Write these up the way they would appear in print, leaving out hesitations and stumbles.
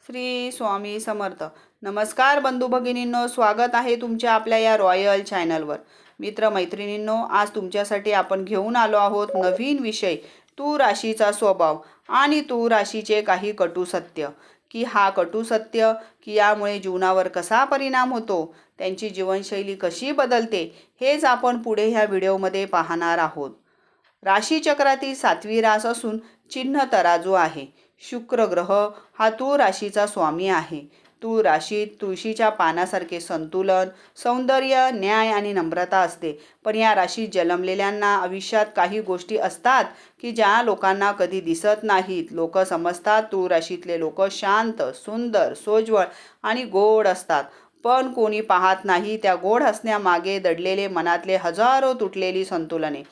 श्री स्वामी समर्थ. नमस्कार बंधू भगिनींनो, स्वागत आहे तुमच्या आपल्या या रॉयल चॅनलवर. मित्र मैत्रिणींनो, आज तुमच्यासाठी आपण घेऊन आलो आहोत नवीन विषय, तूळ राशीचा स्वभाव आणि तूळ राशीचे काही कटू सत्य. की हा कटू सत्य की यामुळे जीवनावर कसा परिणाम होतो, त्यांची जीवनशैली कशी बदलते, हेच आपण पुढे ह्या व्हिडिओमध्ये पाहणार आहोत. राशीचक्रातील 7वी रास असून चिन्ह तराजू आहे. शुक्र ग्रह हा तूळ राशीचा स्वामी आहे. तूळ राशीत तुळशीच्या पानासारखे संतुलन, सौंदर्य, न्याय आणि नम्रता असते. पण या राशीत जन्मलेल्यांना आयुष्यात काही गोष्टी असतात की ज्या लोकांना कधी दिसत नाहीत. लोक समजतात तूळ राशीतले लोक शांत, सुंदर, सोज्वळ आणि गोड असतात. पण कोणी पाहत नाही त्या गोड हसण्यामागे दडलेले मनातले हजारो तुटलेली संतुलने.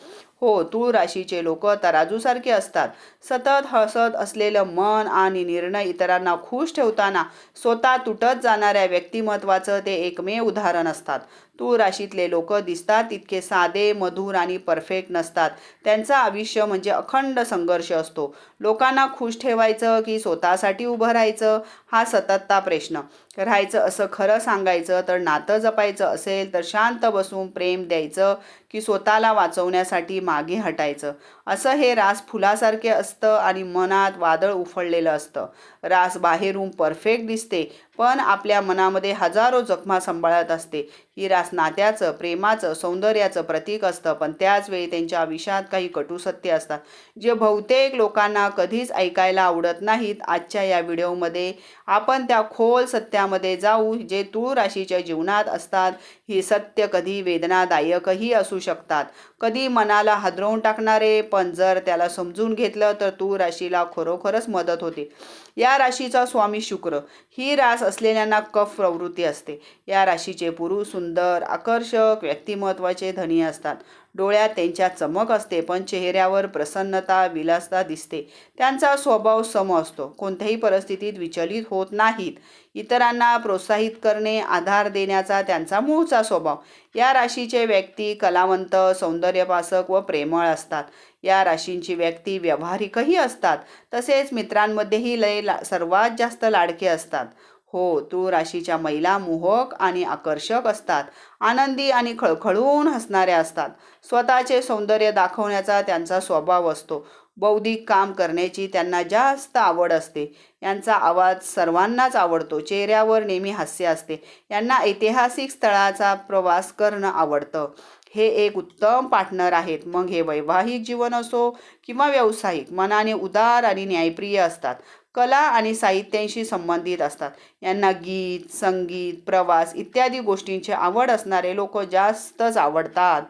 हो, तूळ राशीचे लोक तराजूसारखे असतात. सतत हसत असलेलं मन आणि निर्णय इतरांना खुश ठेवताना स्वतः तुटत जाणाऱ्या व्यक्तिमत्वाचं ते एकमेव उदाहरण असतात. तूळ राशीतले लोक दिसतात तितके साधे, मधुर आणि परफेक्ट नसतात. त्यांचं आयुष्य म्हणजे अखंड संघर्ष असतो. लोकांना खुश ठेवायचं की स्वतःसाठी उभं राहायचं, हा सततचा प्रश्न. राहायचं असं खरं सांगायचं तर नातं जपायचं असेल तर शांत बसून प्रेम द्यायचं की स्वतःला वाचवण्यासाठी मागे हटायचं. असं हे रास फुलासारखे असतं आणि मनात वादळ उफळलेलं असतं. रास बाहेरून परफेक्ट दिसते पण आपल्या मनामध्ये हजारो जखमा सांभाळत असते. ही रास नात्याचं, प्रेमाचं, सौंदर्याचं प्रतीक असतं. पण त्याच वेळी त्यांच्या आयुष्यात काही कटू सत्य असतात जे बहुतेक लोकांना कधीच ऐकायला आवडत नाहीत. आजच्या या व्हिडिओमध्ये आपण त्या खोल सत्यामध्ये जाऊ जे तूळ राशीच्या जीवनात असतात. ही सत्य कधी वेदनादायकही असू शकतात, कधी मनाला हादरवून टाकणारे, पण जर त्याला समजून घेतलं तर तूळ राशीला खरोखरच मदत होते. या राशीचा स्वामी शुक्र. ही रास असलेल्यांना कफ प्रवृत्ती असते. या राशीचे पुरुष सुंदर, आकर्षक, व्यक्तिमत्वाचे धनी असतात. डोळ्यात त्यांच्या चमक असते पण चेहऱ्यावर प्रसन्नता, विलासता दिसते. त्यांचा स्वभाव सम असतो, कोणत्याही परिस्थितीत विचलित होत नाहीत. इतरांना प्रोत्साहित करणे, आधार देण्याचा त्यांचा मूळचा स्वभाव. या राशीचे व्यक्ती कलावंत, सौंदर्यपासक व प्रेमळ असतात. या राशींची व्यक्ती व्यावहारिकही असतात, तसेच मित्रांमध्येही सर्वात जास्त लाडके असतात. हो, तूळ राशीच्या महिला मोहक आणि आकर्षक असतात. आनंदी आणि खळखळून हसणाऱ्या असतात. स्वतःचे सौंदर्य दाखवण्याचा त्यांचा स्वभाव असतो. बौद्धिक काम करण्याची त्यांना जास्त आवड असते. यांचा आवाज सर्वांनाच आवडतो. चेहऱ्यावर नेहमी हास्य असते. यांना ऐतिहासिक स्थळाचा प्रवास करणं आवडतं. हे एक उत्तम पार्टनर आहेत. मग हे वैवाहिक जीवन असो किंवा व्यावसायिक. मनाने उदार आणि न्यायप्रिय असतात. कला आणि साहित्यांशी संबंधित असतात. यांना गीत, संगीत, प्रवास इत्यादी गोष्टींची आवड असणारे लोक जास्तच आवडतात.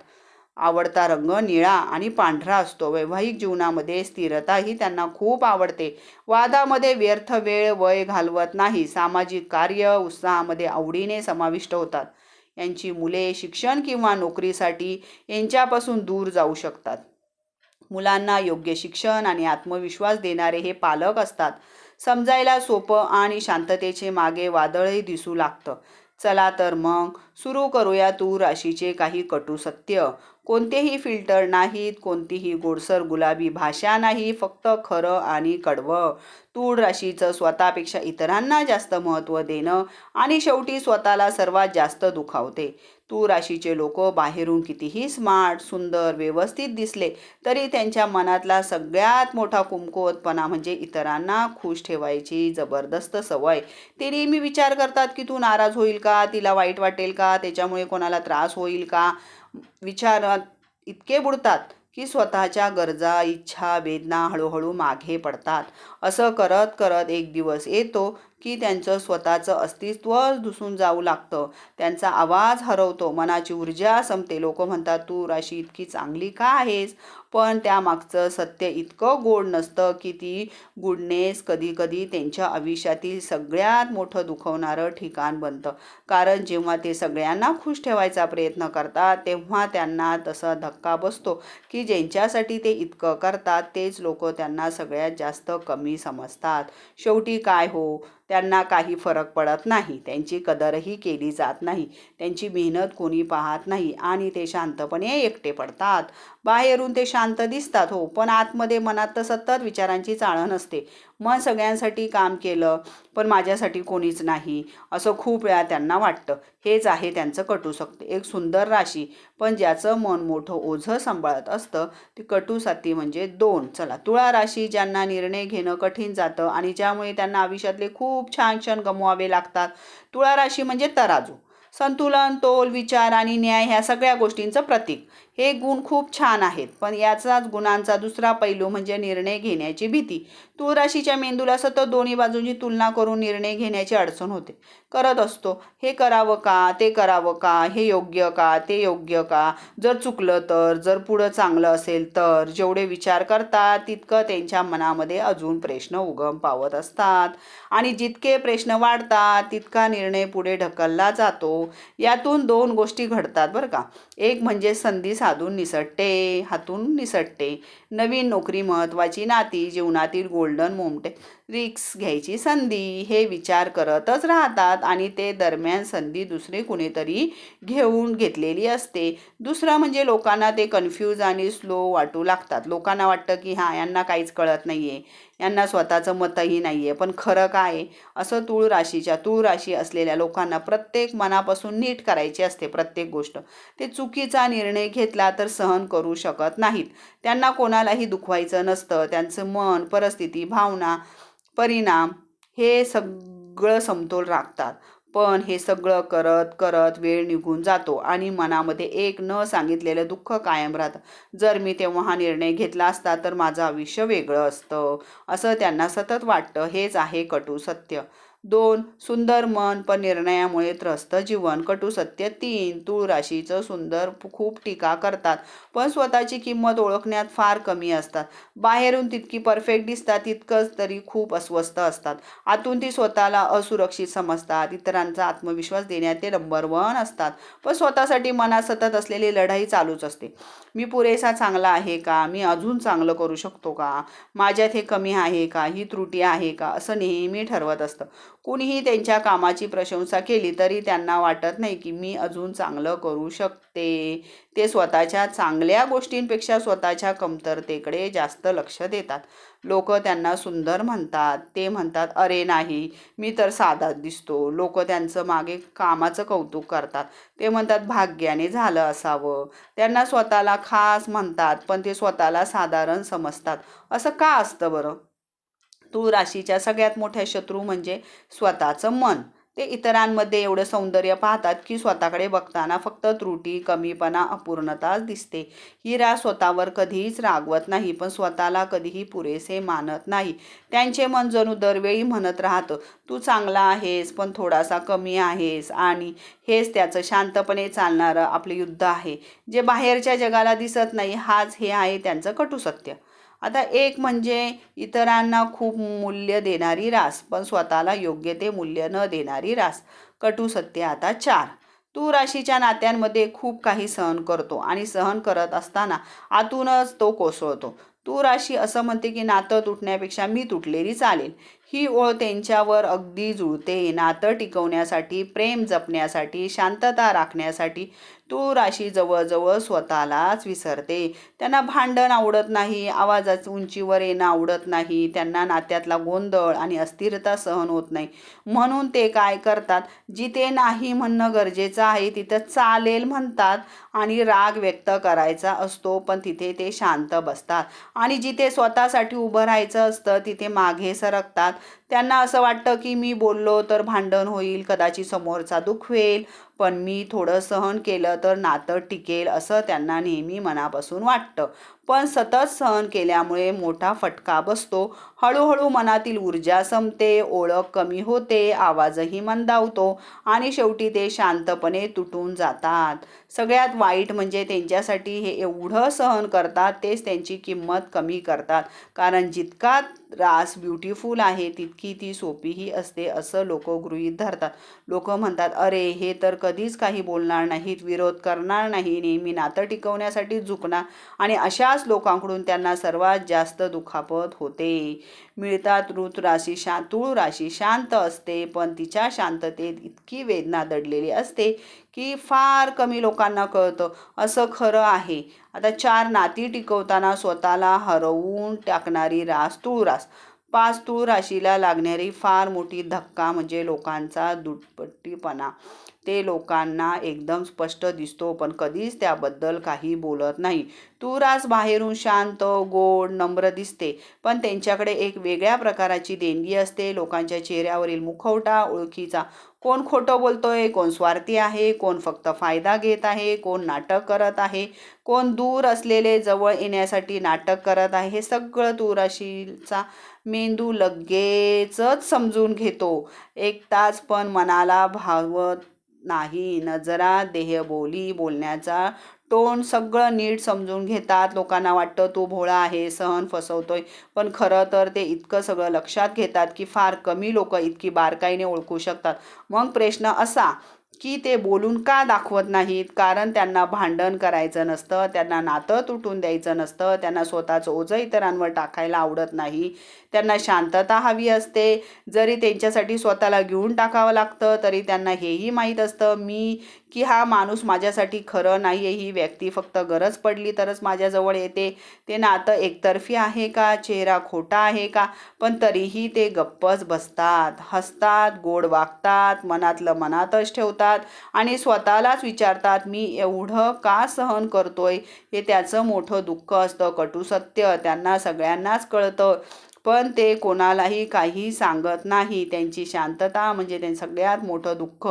आवडता रंग निळा आणि पांढरा असतो. वैवाहिक जीवनामध्ये स्थिरताही त्यांना खूप आवडते. वादामध्ये व्यर्थ वेळ, वय घालवत नाही. सामाजिक कार्य, उत्साहामध्ये आवडीने समाविष्ट होतात. यांची मुले शिक्षण किंवा नोकरीसाठी यांच्यापासून दूर जाऊ शकतात. मुलांना योग्य शिक्षण आणि आत्मविश्वास देणारे हे पालक असतात. समजायला सोपं आणि शांततेचे मागे वादळही दिसू लागतं. चला तर मग सुरू करूया तूळ राशीचे काही कटू सत्य. कोणतेही फिल्टर नाहीत, कोणतीही गोडसर गुलाबी भाषा नाही, फक्त खरं आणि कडवं. तूळ राशीचं स्वतःपेक्षा इतरांना जास्त महत्त्व देणं आणि शेवटी स्वतःला सर्वात जास्त दुखावते. तूळ राशीचे लोक बाहेरून कितीही स्मार्ट, सुंदर, व्यवस्थित दिसले तरी त्यांच्या मनातला सगळ्यात मोठा कमकुवतपणा म्हणजे इतरांना खुश ठेवायची जबरदस्त सवय. ते नेहमी विचार करतात की तू नाराज होईल का, तिला वाईट वाटेल का, त्याच्यामुळे कोणाला त्रास होईल का. विचारात इतके बुडतात की स्वतःच्या गरजा, इच्छा, वेदना हळूहळू मागे पडतात. असं करत करत एक दिवस येतो की त्यांचं स्वतःचं अस्तित्वच दिसून जाऊ लागतं. त्यांचा आवाज हरवतो, मनाची ऊर्जा संपते. लोक म्हणतात तू राशी इतकी चांगली का आहेस, पण त्यामागचं सत्य इतकं गोड नसतं की ती गुडनेस कधी कधी त्यांच्या आयुष्यातील सगळ्यात मोठं दुखवणारं ठिकाण बनतं. कारण जेव्हा ते सगळ्यांना खुश ठेवायचा प्रयत्न करतात तेव्हा त्यांना तसा धक्का बसतो की ज्यांच्यासाठी ते इतकं करतात तेच लोक त्यांना सगळ्यात जास्त कमी समजतात. शेवटी काय हो, त्यांना काही फरक पडत नाही. त्यांची कदरही केली जात नाही. त्यांची मेहनत कोणी पाहत नाही आणि ते शांतपणे एकटे पडतात. बाहेरून ते शांत दिसतात हो, पण आतमध्ये मनात तर सतत विचारांची चाळण असते. मन सगळ्यांसाठी काम केलं पण माझ्यासाठी कोणीच नाही असं खूप वेळा त्यांना वाटतं. हेच आहे त्यांचं कटू सत्य. एक सुंदर राशी पण ज्याचं मन मोठं ओझं सांभाळत असतं ती कटू साथी म्हणजे 2. चला, तुळा राशी ज्यांना निर्णय घेणं कठीण जातं आणि ज्यामुळे त्यांना आयुष्यातले खूप छान क्षण गमवावे लागतात. तुळा राशी म्हणजे तराजू, संतुलन, तोल, विचार आणि न्याय ह्या सगळ्या गोष्टींचं प्रतीक. हे गुण खूप छान आहेत पण याचाच गुणांचा दुसरा पैलू म्हणजे निर्णय घेण्याची भीती. तूळ राशीच्या मेंदूला सतत दोन्ही बाजूंची तुलना करून निर्णय घेण्याची अडचण होते. करत असतो, हे करावं का, ते करावं का, हे योग्य का, ते योग्य का, जर चुकलं तर, जर पुढं चांगलं असेल तर. जेवढे विचार करतात तितकं त्यांच्या मनामध्ये अजून प्रश्न उगम पावत असतात आणि जितके प्रश्न वाढतात तितका निर्णय पुढे ढकलला जातो. यातून 2 गोष्टी घडतात बरं का. एक म्हणजे संधी साधून निसटते, हातून निसटते. नवीन नोकरी, महत्त्वाची नाती, जीवनातील गोल्डन मोमेंट, रिस्क घ्यायची संधी, हे विचार करतच राहतात आणि ते दरम्यान संधी दुसरे कुणीतरी घेतलेली असते. दुसरं म्हणजे लोकांना ते कन्फ्यूज आणि स्लो वाटू लागतात. लोकांना वाटतं की हां, यांना काहीच कळत नाही आहे, यांना स्वतःचं मतही नाही आहे. पण खरं काय आहे, असं तूळ राशी असलेल्या लोकांना प्रत्येक मनापासून नीट करायची असते प्रत्येक गोष्ट. ते चुकीचा निर्णय घेतला तर सहन करू शकत नाहीत. त्यांना कोणालाही दुखवायचं नसतं. त्यांचं मन, परिस्थिती, भावना, परिणाम हे सगळं समतोल राखतात. पण हे सगळं करत करत वेळ निघून जातो आणि मनामध्ये एक न सांगितलेलं दुःख कायम राहतं. जर मी तेव्हा हा निर्णय घेतला असता तर माझं आयुष्य वेगळं असतं असं त्यांना सतत वाटतं. हेच आहे कटू सत्य. 2. सुंदर मन पण निर्णयामुळे त्रस्त जीवन. कटू सत्य 3. तूळ राशीचं सुंदर खूप टीका करतात पण स्वतःची किंमत ओळखण्यात फार कमी असतात. बाहेरून तितकी परफेक्ट दिसतात तितकंच तरी खूप अस्वस्थ असतात. आतून ती स्वतःला असुरक्षित समजतात. इतरांचा आत्मविश्वास देण्यात ते नंबर 1 असतात. पण स्वतःसाठी मनात सतत असलेली लढाई चालूच असते. मी पुरेसा चांगला आहे का, मी अजून चांगलं करू शकतो का, माझ्यात हे कमी आहे का, ही त्रुटी आहे का, असं नेहमी ठरवत असतं. कुणीही त्यांच्या कामाची प्रशंसा केली तरी त्यांना वाटत नाही की मी अजून चांगलं करू शकते. ते स्वतःच्या चांगल्या गोष्टींपेक्षा स्वतःच्या कमतरतेकडे जास्त लक्ष देतात. लोक त्यांना सुंदर म्हणतात, ते म्हणतात अरे नाही, मी तर साधाच दिसतो. लोक त्यांचं मागे कामाचं कौतुक करतात, ते म्हणतात भाग्याने झालं असावं. त्यांना स्वतःला खास म्हणतात पण ते स्वतःला साधारण समजतात. असं का असतं बरं? तूळ राशीच्या सगळ्यात मोठ्या शत्रू म्हणजे स्वतःचं मन. ते इतरांमध्ये एवढं सौंदर्य पाहतात की स्वतःकडे बघताना फक्त त्रुटी, कमीपणा, अपूर्णताच दिसते. ही रास स्वतःवर कधीच रागवत नाही पण स्वतःला कधीही पुरेसे मानत नाही. त्यांचे मन जणू दरवेळी म्हणत राहतं, तू चांगला आहेस पण थोडासा कमी आहेस. आणि हेच त्याचं शांतपणे चालणारं आपलं युद्ध आहे, जे बाहेरच्या जगाला दिसत नाही. हे आहे त्यांचं कटू सत्य. आता एक म्हणजे इतरांना खूप मूल्य देणारी रास पण स्वतःला योग्य ते मूल्य न देणारी रास. कटू सत्य आता 4. तू राशीच्या नात्यांमध्ये खूप काही सहन करतो आणि सहन करत असताना आतूनच तो कोसळतो. तू राशी असं म्हणते की नातं तुटण्यापेक्षा मी तुटलेली चालेल. ही ओळ त्यांच्यावर अगदी जुळते. नातं टिकवण्यासाठी, प्रेम जपण्यासाठी, शांतता राखण्यासाठी तू राशी जवळजवळ स्वतःलाच विसरते. त्यांना भांडण आवडत नाही, आवाजाच उंचीवर येणं आवडत नाही, त्यांना नात्यातला गोंधळ आणि अस्थिरता सहन होत नाही. म्हणून ते काय करतात, जिथे नाही म्हणणं गरजेचं आहे तिथं चालेल म्हणतात आणि राग व्यक्त करायचा असतो पण तिथे ते शांत बसतात. आणि जिथे स्वतःसाठी उभं राहायचं असतं तिथे मागे सरकतात. त्यांना असं वाटतं की मी बोललो तर भांडण होईल, कदाचित समोरचा दुखवेल, पण मी थोडं सहन केलं तर नातं टिकेल असं त्यांना नेहमी मनापासून वाटतं. पण सतत सहन केल्यामुळे मोठा फटका बसतो. हळूहळू मनातील ऊर्जा संपते, ओळख कमी होते, आवाजही मंदावतो आणि शेवटी ते शांतपणे तुटून जातात. सगळ्यात वाईट म्हणजे त्यांच्यासाठी हे एवढं सहन करतात तेच त्यांची किंमत कमी करतात. कारण जितका रास ब्युटिफुल आहे तितकी ती सोपीही असते असं लोक गृहीत धरतात. लोक म्हणतात अरे हे तर कधीच काही बोलणार नाहीत, विरोध करणार नाही, नेहमी नातं टिकवण्यासाठी झुकणार. आणि अशाच लोकांकडून त्यांना सर्वात जास्त दुखापत होते. मिळतात तूळ राशी शांत असते पण तिच्या शांततेत इतकी वेदना दडलेली असते की फार कमी लोकांना कळतं. असं खरं आहे. आता 4. नाती टिकवताना स्वतःला हरवून टाकणारी रास तूळ रास. 5 तूळ राशीला लागणारी फार मोठी धक्का म्हणजे लोकांचा दुटपट्टीपणा. ते लोकांना एकदम स्पष्ट दिसतो पण कधीच त्याबद्दल काही बोलत नाही. तूळ रास बाहेरून शांत, गोड, नम्र दिसते पण त्यांच्याकडे एक वेगळ्या प्रकारची देणगी असते. लोकांच्या चेहऱ्यावरील मुखवटा ओळखीचा. कोण खोटं बोलतोय, कोण स्वार्थी आहे, कोण फक्त फायदा घेत आहे, कोण नाटक करत आहे, कोण दूर असलेले जवळ येण्यासाठी नाटक करत आहे. हे सगळं तूळ राशीचा मेंदू लगेचच समजून घेतो. एक तास पण मनाला भावत नाही. नजरा, देहबोली, बोलण्याचा टोन सगळं नीट समजून घेतात. लोकांना वाटतं तो भोळा आहे, सहन फसवतोय, पण खरं तर ते इतकं सगळं लक्षात घेतात की फार कमी लोक इतकी बारकाईने ओळखू शकतात. मग प्रश्न असा की ते बोलून का दाखवत नाहीत? कारण त्यांना भांडण करायचं नसतं, त्यांना नातं तुटून द्यायचं नसतं, त्यांना स्वतःचं ओझं इतरांवर टाकायला आवडत नाही, त्यांना शांतता हवी असते. जरी त्यांच्यासाठी स्वतःला घेऊन टाकावं लागतं तरी त्यांना हेही माहीत असतं की हा माणूस माझ्यासाठी खरं नाही आहे, ही व्यक्ती फक्त गरज पडली तरच माझ्याजवळ येते. ते नातं एकतर्फी आहे का, चेहरा खोटा आहे का? पण तरीही ते गप्पच बसतात, हसतात, गोड वागतात, मनातलं मनातच ठेवतात आणि स्वतःलाच विचारतात मी एवढं का सहन करतोय. हे त्याचं मोठं दुःख असतं. कटू सत्य त्यांना सगळ्यांनाच कळतं पण ते कोणालाही काही सांगत नाही. त्यांची शांतता म्हणजे त्यांचं सगळ्यात मोठं दुःख.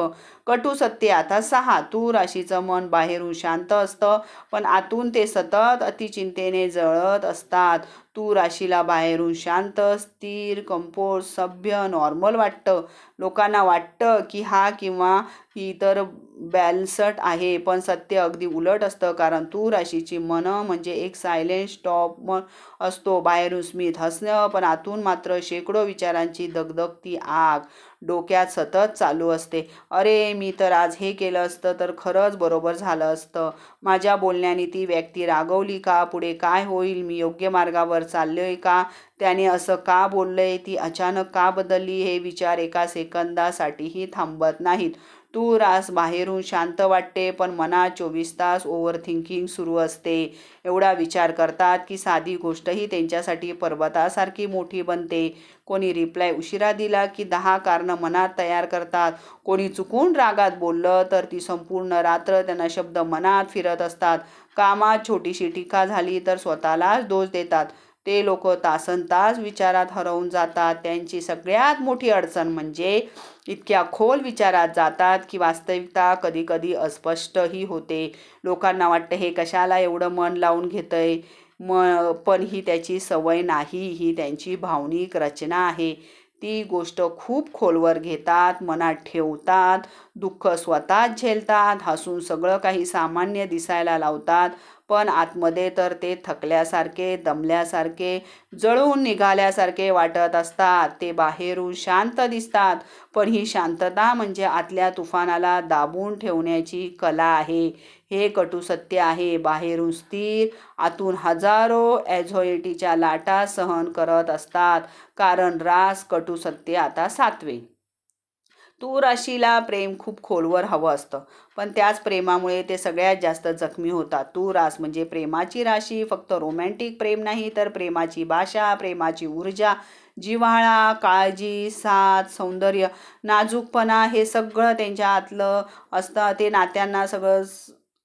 कटू सत्य. आता 6 तूळ राशीचं मन बाहेरून शांत असतं पण आतून ते सतत अतिचिंतेने जळत असतात. तूळ राशीला बाहेरून शांत, स्थिर, कंपोज, सभ्य, नॉर्मल वाटतं. लोकांना वाटतं की हा किंवा ही तर बॅलन्सड आहे पण सत्य अगदी उलट असतं. कारण तूळ राशीची मनं म्हणजे एक सायलेंट स्टॉर्म असतो. बाहेरून स्मित हसणं पण आतून मात्र शेकडो विचारांची दगदगती आग डोक्यात सतत चालू असते. अरे मी तर आज हे केलं असतं तर खरंच बरोबर झालं असतं. माझ्या बोलण्याने ती व्यक्ती रागवली का? पुढे काय होईल? मी योग्य मार्गावर चाललोय का? त्याने असं का बोललंय? ती अचानक का बदलली? हे विचार एका सेकंदासाठीही थांबत नाहीत. तूळ रास बाहेरून शांत वाटते पण मनात 24 तास ओव्हर थिंकिंग सुरू असते. एवढा विचार करतात की साधी गोष्टही त्यांच्यासाठी पर्वतासारखी मोठी बनते. कोणी रिप्लाय उशिरा दिला की 10 कारणं मनात तयार करतात. कोणी चुकून रागात बोललं तर ती संपूर्ण रात्र त्यांना शब्द मनात फिरत असतात. कामात छोटीशी टीका झाली तर स्वतःलाच दोष देतात. ते लोक तासनतास विचारात हरवून जातात. त्यांची सगळ्यात मोठी अडचण म्हणजे इतक्या खोल विचारात जातात की वास्तविकता कधीकधी अस्पष्टही होते. लोकांना वाटतं हे कशाला एवढं मन लावून घेतंय. पण ही त्याची सवय नाही, ही त्यांची भावनिक रचना आहे. ती गोष्ट खूप खोलवर घेतात, मनात ठेवतात, दुःख स्वतःच झेलतात, हसून सगळं काही सामान्य दिसायला लावतात. पण आतमध्ये तर ते थकल्यासारखे, दमल्यासारखे, जळून निघाल्यासारखे वाटत असतात. ते बाहेरून शांत दिसतात पण ही शांतता म्हणजे आतल्या तुफानाला दाबून ठेवण्याची कला आहे. हे कटू सत्य आहे. बाहेरून स्थिर, आतून हजारो ॲझॉइटीच्या लाटा सहन करत असतात. कारण रास कटू सत्य. आता 7वे तूळ राशीला प्रेम खूप खोलवर हवं असतं पण त्याच प्रेमामुळे ते सगळ्यात जास्त जखमी होतात. तूळ रास म्हणजे प्रेमाची राशी. फक्त रोमॅन्टिक प्रेम नाही तर प्रेमाची भाषा, प्रेमाची ऊर्जा, जिव्हाळा, काळजी, साथ, सौंदर्य, नाजूकपणा हे सगळं त्यांच्या आतलं असतं. ते नात्यांना सगळं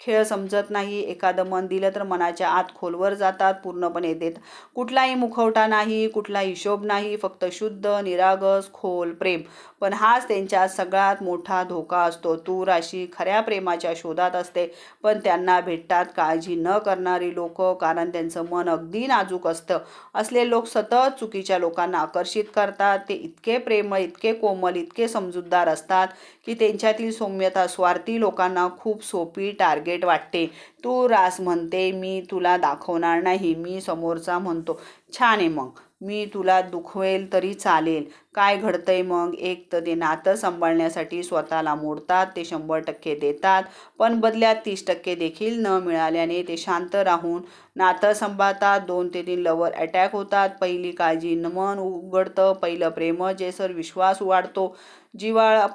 खेळ समजत नाही. एखादं मन दिलं तर मनाच्या आत खोलवर जातात, पूर्णपणे देत. कुठलाही मुखवटा नाही, कुठला हिशोब नाही, फक्त शुद्ध, निरागस, खोल प्रेम. पण हाच त्यांच्या सगळ्यात मोठा धोका असतो. तूळ राशी खऱ्या प्रेमाच्या शोधात असते पण त्यांना भेटतात काळजी न करणारी लोक. कारण त्यांचं मन अगदी नाजूक असतं. असले लोक सतत चुकीच्या लोकांना आकर्षित करतात. ते इतके प्रेमळ, इतके कोमल, इतके समजूतदार असतात की त्यांच्यातील सौम्यता स्वार्थी लोकांना खूप सोपी टार्गेट वाटते. तूळ रास म्हणते मी तुला दाखवणार नाही. मी समोरचा म्हणतो छान आहे मग मी तुला दुखवेल तरी चालेल काय घडतंय मग? एक तर ते नातं सांभाळण्यासाठी स्वतःला मोडतात, ते 100% देतात, पण बदल्यात 30% देखील न मिळाल्याने ते शांत राहून नातं सांभाळतात. 2 ते 3 लवर अटॅक होतात. पहिली काळजी मन उघडतं, पहिलं प्रेम जेसर विश्वास वाढतो,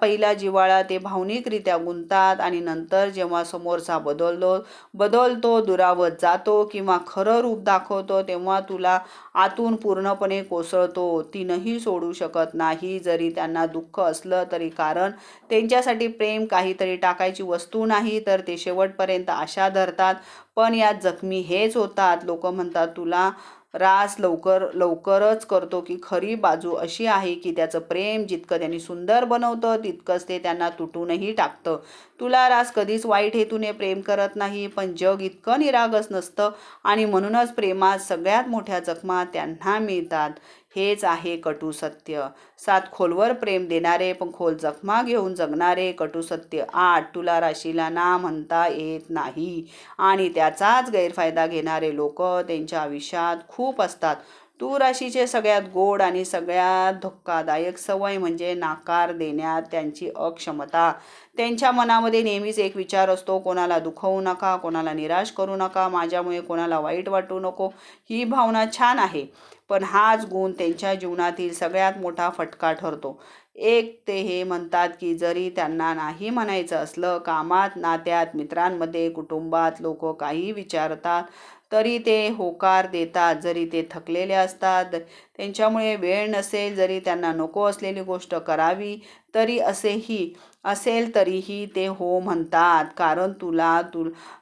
पहिला जिव्हाळा ते भावनिकरित्या गुंततात आणि नंतर जेव्हा समोरचा बदलतो, दुरावत जातो किंवा खरं रूप दाखवतो, तेव्हा तुला आतून पूर्णपणे कोसळतो. तीनही सोडू शकत नाही, जरी त्यांना दुःख असलं तरी, कारण त्यांच्यासाठी प्रेम काहीतरी टाकायची वस्तू नाही, तर ते शेवटपर्यंत आशा धरतात. पण यात जखमी हेच होतात. लोक म्हणतात तुला रास लवकरच करतो, की खरी बाजू अशी आहे की त्याचं प्रेम जितकं त्यांनी सुंदर बनवतं, तितकंच ते त्यांना तुटूनही टाकतं. तुला रास कधीच वाईट हेतूने प्रेम करत नाही, पण जग इतकं निरागस नसतं आणि म्हणूनच प्रेमात सगळ्यात मोठ्या जखमा त्यांना मिळतात. हेच आहे कटू सत्य. 7 खोलवर प्रेम देणारे पण खोल जखमा घेऊन जगणारे. कटू सत्य 8, तुला राशीला ना म्हणता येत नाही आणि त्याचाच गैरफायदा घेणारे लोक त्यांच्या आयुष्यात खूप असतात. तूळ राशीचे सगळ्यात गोड आणि सगळ्यात धोकादायक सवय म्हणजे नकार देण्यात त्यांची अक्षमता. त्यांच्या मनामध्ये नेहमीच एक विचार असतो, कोणाला दुखवू नका, कोणाला निराश करू नका, माझ्यामुळे कोणाला वाईट वाटू नको. ही भावना छान आहे, पण हाच गुण त्यांच्या जीवनातील सगळ्यात मोठा फटका ठरतो. एक ते हे म्हणतात की जरी त्यांना नाही म्हणायचं असलं, कामात, नात्यात, मित्रांमध्ये, कुटुंबात लोक काही विचारतात तरी ते होकार देतात. जरी ते थकलेले असतात, त्यांच्यामुळे वेळ नसेल, जरी त्यांना नको असलेली गोष्ट करावी तरी असेल तरीही ते हो म्हणतात, कारण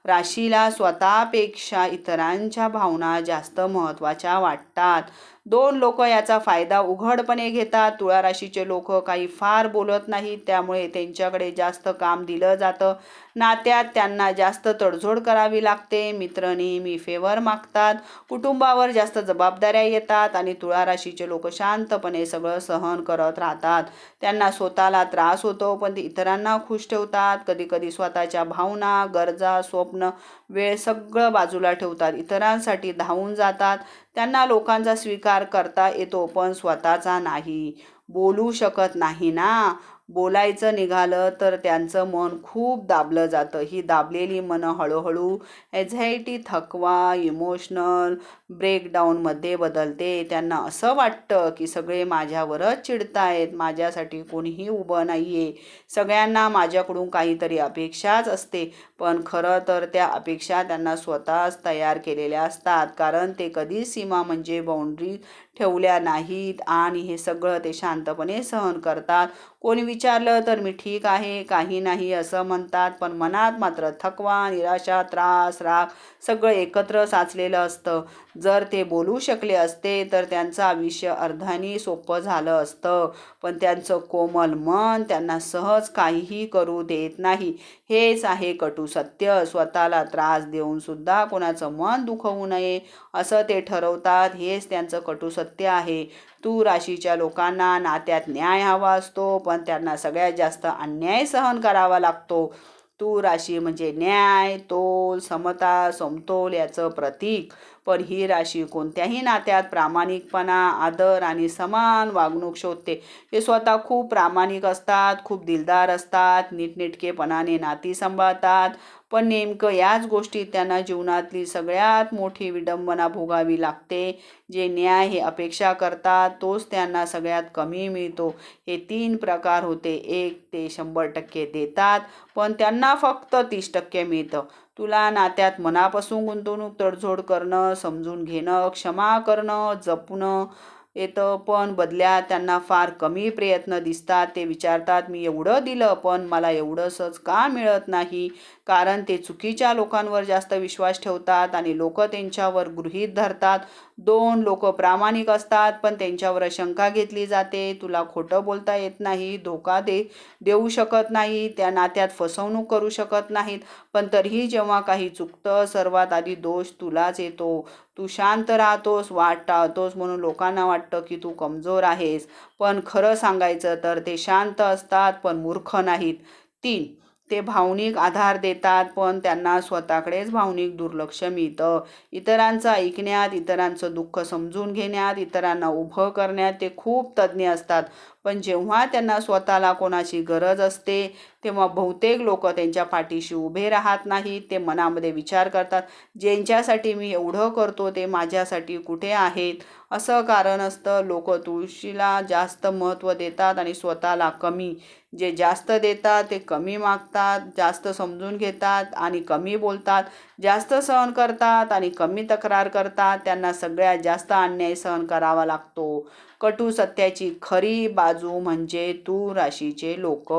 राशीला स्वतःपेक्षा इतरांच्या भावना जास्त महत्त्वाच्या वाटतात. 2 लोक याचा फायदा उघडपणे घेतात. तुळा राशीचे लोक काही फार बोलत नाहीत, त्यामुळे त्यांच्याकडे जास्त काम दिलं जातं. नात्यात त्यांना जास्त तडजोड करावी लागते. मित्र नेहमी फेवर मागतात. कुटुंबावर जास्त जबाबदाऱ्या येतात आणि तुळा राशीचे लोक शांतपणे सगळं सहन करत राहतात. त्यांना स्वतःला त्रास होतो, पण ते इतरांना खुश ठेवतात. कधीकधी स्वतःच्या भावना, गरजा, स्वप्न, वेळ सगळं बाजूला ठेवतात. इतरांसाठी धावून जातात. त्यांना लोकांचा स्वीकार करता येतो, पण स्वतःचा नाही. बोलू शकत नाही ना. बोलायचं निघालं तर त्यांचं मन खूप दाबलं जातं. ही दाबलेली मनं हळूहळू एन्झायटी, थकवा, इमोशनल ब्रेकडाऊनमध्ये बदलते. त्यांना असं वाटतं की सगळे माझ्यावरच चिडतायत, माझ्यासाठी कोणीही उभं नाहीये, सगळ्यांना माझ्याकडून काहीतरी अपेक्षाच असते. पण खरं तर त्या अपेक्षा त्यांना स्वतःच तयार केलेल्या असतात, कारण ते कधीच सीमा म्हणजे बाउंड्री ठेवल्या नाहीत आणि हे सगळं ते शांतपणे सहन करतात. कोणी विचारलं तर मी ठीक आहे, काही नाही असं म्हणतात, पण मनात मात्र थकवा, निराशा, त्रास, राग सगळं एकत्र साचलेलं असतं. जर ते बोलू शकले असते तर त्यांचं आयुष्य अर्ध्याने सोपं झालं असतं, पण त्यांचं कोमल मन त्यांना सहज काहीही करू देत नाही. हेच आहे कटू सत्य. स्वतःला त्रास देऊन सुद्धा कोणाचं मन दुखवू नये असं ते ठरवतात. हेच त्यांचं कटू सत्य आहे. तूळ राशीच्या लोकांना नात्यात न्याय हवा असतो, पण त्यांना सगळ्यात जास्त अन्याय सहन करावा लागतो. तूळ राशी म्हणजे न्याय, तोल, समता, समतोल याचं प्रतीक. पण ही राशी कोणत्याही नात्यात प्रामाणिकपणा, आदर आणि समान वागणूक शोधते. ते स्वतः खूप प्रामाणिक असतात, खूप दिलदार असतात, नीटनेटकेपणाने नाती सांभाळतात, पण नेमकं याच गोष्टीत त्यांना जीवनातली सगळ्यात मोठी विडंबना भोगावी लागते. जे न्याय हे अपेक्षा करतात तोच त्यांना सगळ्यात कमी मिळतो. हे 3 प्रकार होते. 1 ते 100% देतात, पण त्यांना फक्त 30% मिळतं. तुला नात्यात मनापासून गुंतवणूक, तडजोड करणं, समजून घेणं, क्षमा करणं, जपणं येतं, पण बदल्यात त्यांना फार कमी प्रयत्न दिसतात. ते विचारतात, मी एवढं दिलं पण मला एवढंसंच का मिळत नाही? कारण ते चुकीच्या लोकांवर जास्त विश्वास ठेवतात आणि लोक त्यांच्यावर गृहीत धरतात. 2 लोक प्रामाणिक असतात, पण त्यांच्यावर शंका घेतली जाते. तुला खोटं बोलता येत नाही, धोका देऊ शकत नाही, त्या नात्यात फसवणूक करू शकत नाहीत, पण तरीही जेव्हा काही चुकतं सर्वात आधी दोष तुलाच येतो. तू शांत राहतोस, वाट टाळतोस, म्हणून लोकांना वाटतं की तू कमजोर आहेस, पण खरं सांगायचं तर ते शांत असतात पण मूर्ख नाहीत. 3 ते भावनिक आधार देतात, पण त्यांना स्वतःकडेच भावनिक दुर्लक्ष मिळतं. इतरांचं ऐकण्यात, इतरांचं दुःख समजून घेण्यात, इतरांना उभं करण्यात ते खूप तज्ज्ञ असतात. पण जेव्हा त्यांना स्वतःला कोणाची गरज असते, तेव्हा बहुतेक लोक त्यांच्या पाठीशी उभे राहत नाहीत. ते मनामध्ये विचार करतात, ज्यांच्यासाठी मी एवढं करतो ते माझ्यासाठी कुठे आहेत? असं कारण असतं. लोक तुळशीला जास्त महत्त्व देतात आणि स्वतःला कमी. जे जास्त देतात ते कमी मागतात, जास्त समजून घेतात आणि कमी बोलतात, जास्त सहन करतात आणि कमी तक्रार करतात. त्यांना सगळ्यात जास्त अन्याय सहन करावा लागतो. कटू सत्याची खरी बाजू म्हणजे तूळ राशीचे लोक.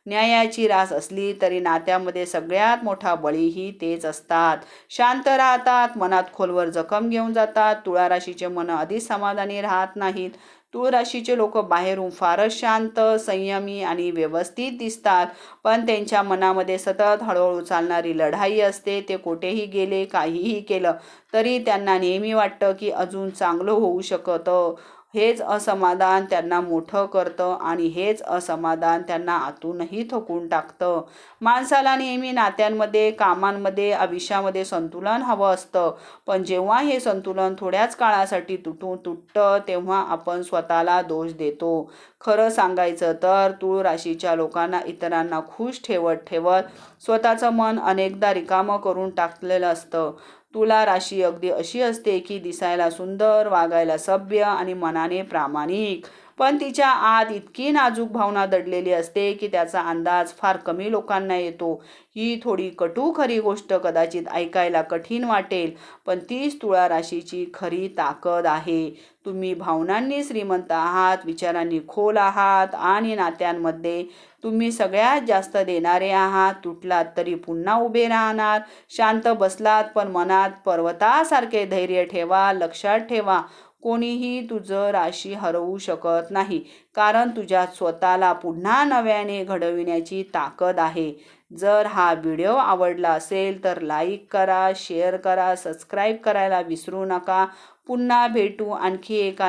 न्यायाची रास असली तरी नात्यामध्ये सगळ्यात मोठा बळीही तेच असतात. शांत राहतात, मनात खोलवर जखम घेऊन जातात. तुळा राशीचे मन आधीच समाधानी राहत नाहीत. तूळ राशीचे लोक बाहेरून फारच शांत, संयमी आणि व्यवस्थित दिसतात, पण त्यांच्या मनामध्ये सतत हळूहळू चालणारी लढाई असते. ते कुठेही गेले, काहीही केलं तरी त्यांना नेहमी वाटतं की अजून चांगलं होऊ शकतं. हेच असमाधान त्यांना मोठं करतं आणि हेच असमाधान त्यांना आतूनही थकून टाकतं. माणसाला नेहमी नात्यांमध्ये, कामांमध्ये, आयुष्यामध्ये संतुलन हवं असतं, पण जेव्हा हे संतुलन थोड्याच काळासाठी तुटतं तेव्हा आपण स्वतःला दोष देतो. खरं सांगायचं तर तूळ राशीच्या लोकांना इतरांना खुश ठेवत ठेवत स्वतःचं मन अनेकदा रिकामं करून टाकलेलं असतं. तुला राशी अगदी अशी असते की दिसायला सुंदर, वागायला सभ्य आणि मनाने प्रामाणिक, पण तिच्या आत इतकी नाजूक भावना दडलेली असते की त्याचा अंदाज फार कमी लोकांना येतो. ही थोडी कटू खरी गोष्ट कदाचित ऐकायला कठीण वाटेल, पण तीच तुळा राशीची खरी ताकद आहे. तुम्ही भावनांनी श्रीमंत आहात, विचारांनी खोल आहात आणि नात्यांमध्ये तुम्ही सगळ्यात जास्त देणारे आहात. तुटलात तरी पुन्हा उभे राहणार, शांत बसलात पण मनात पर्वतासारखे धैर्य ठेवा. लक्षात ठेवा, कोणीही तुझं राशी हरवू शकत नाही, कारण तुझ्यात स्वतःला पुन्हा नव्याने घडविण्याची ताकद आहे. जर हा व्हिडिओ आवडला असेल तर लाईक करा, शेअर करा, सबस्क्राईब करायला विसरू नका. पुन्हा भेटू आणखी एका